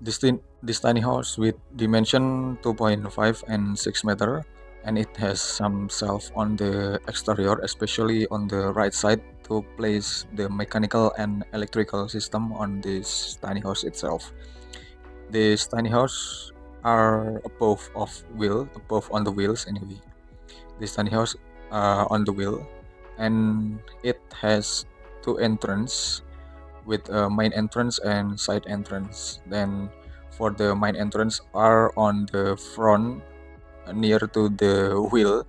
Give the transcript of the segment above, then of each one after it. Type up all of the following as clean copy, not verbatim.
This tiny house with dimension 2.5 and 6 meter, and it has some shelf on the exterior, especially on the right side, to place the mechanical and electrical system on this tiny house itself. This tiny house are above on the wheels anyway. This tiny house on the wheel, and it has two entrance with a main entrance and side entrance. Then for the main entrance are on the front, near to the wheel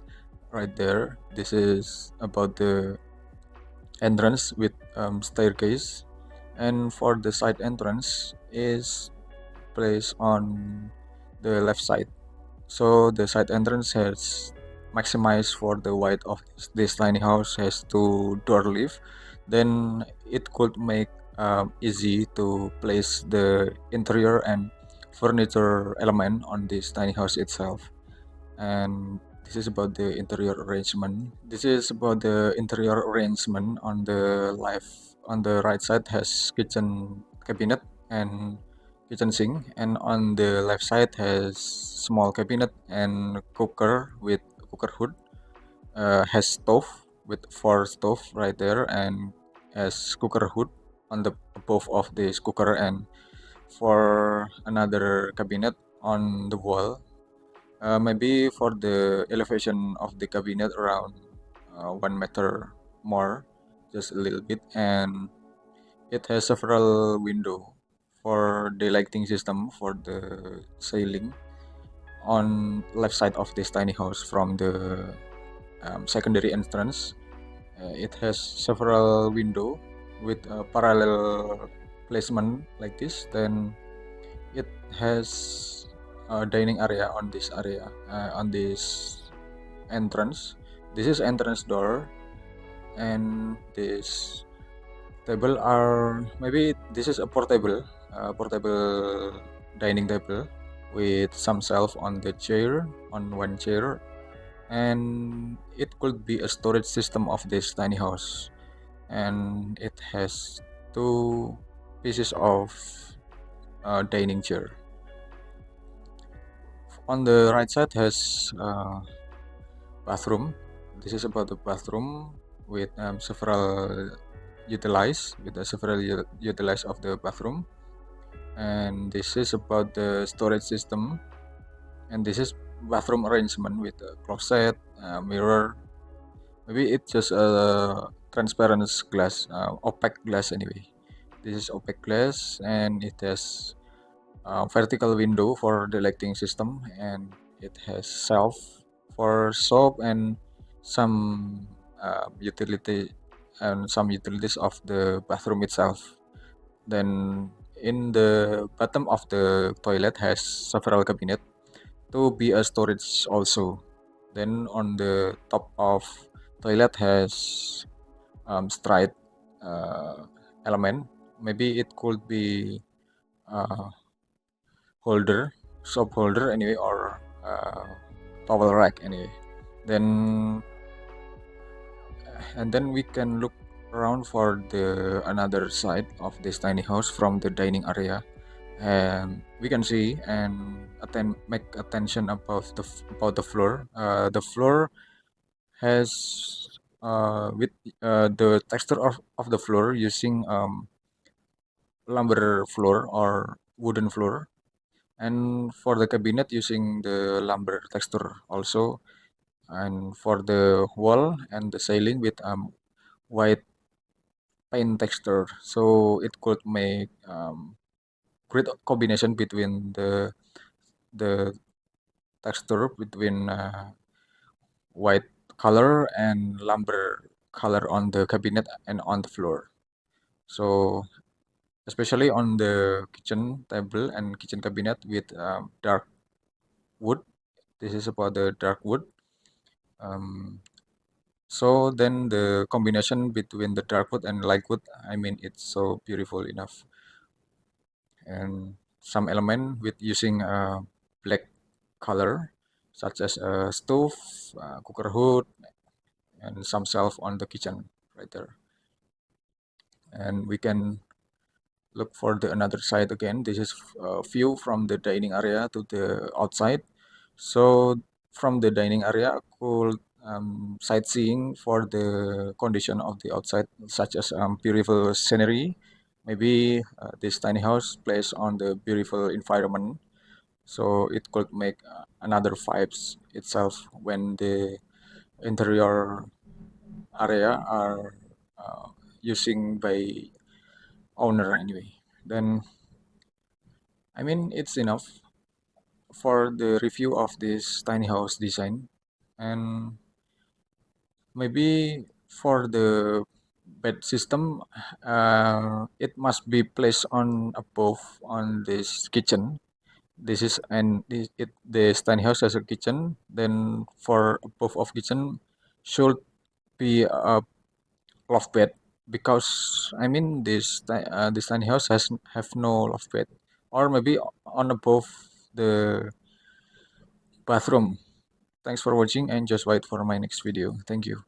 right there. This is about the entrance with staircase, and for the side entrance is placed on the left side. So the side entrance has maximized for the width of this tiny house, has two door lift. Then it could make easy to place the interior and furniture element on this tiny house itself. And this is about the interior arrangement. This is about the interior arrangement. On the left, on the right side has kitchen cabinet and kitchen sink, and on the left side has small cabinet and cooker with cooker hood. Has stove with four stove right there, and has cooker hood on the above of this cooker, and for another cabinet on the wall. Maybe for the elevation of the cabinet around 1 meter more, just a little bit, and it has several window for the lighting system for the ceiling on left side of this tiny house from the secondary entrance. It has several window with a parallel placement like this. Then it has a dining area on this entrance. This is entrance door, and this table are, maybe this is a portable dining table with some shelf on the chair, on one chair, and it could be a storage system of this tiny house. And it has two pieces of dining chair. On the right side has bathroom. This is about the bathroom with several utilize of the bathroom. And this is about the storage system. And this is bathroom arrangement with a closet, mirror. Maybe it's just a transparent glass, opaque glass anyway. This is opaque glass, and it has vertical window for the lighting system, and it has shelf for soap and some utility and some utilities of the bathroom itself. Then in the bottom of the toilet has several cabinet to be a storage also. Then on the top of toilet has straight uh, element. Maybe it could be uh, holder, soap holder anyway, or towel rack anyway. Then and then we can look around for the another side of this tiny house from the dining area, and we can see and make attention about the floor. The floor has with the texture of the floor using lumber floor or wooden floor, and for the cabinet using the lumber texture also, and for the wall and the ceiling with white paint texture, so it could make great combination between the texture between white color and lumber color on the cabinet and on the floor. So especially on the kitchen table and kitchen cabinet with dark wood. This is about the dark wood. Um, so then the combination between the dark wood and light wood, I mean, it's so beautiful enough. And some element with using black color, such as a stove, cooker hood, and some shelf on the kitchen right there. And we can look for the another side again. This is view from the dining area to the outside. So from the dining area, I could sightseeing for the condition of the outside, such as beautiful scenery. Maybe this tiny house placed on the beautiful environment, so it could make another vibes itself when the interior area are uh, using by owner anyway. Then I mean it's enough for the review of this tiny house design, and maybe for the bed system, it must be placed on above on this kitchen. This is and this tiny house has a kitchen. Then for above of kitchen should be a loft bed, because I mean this tiny house has have no loft bed, or maybe on above the bathroom. Thanks for watching and just wait for my next video. Thank you.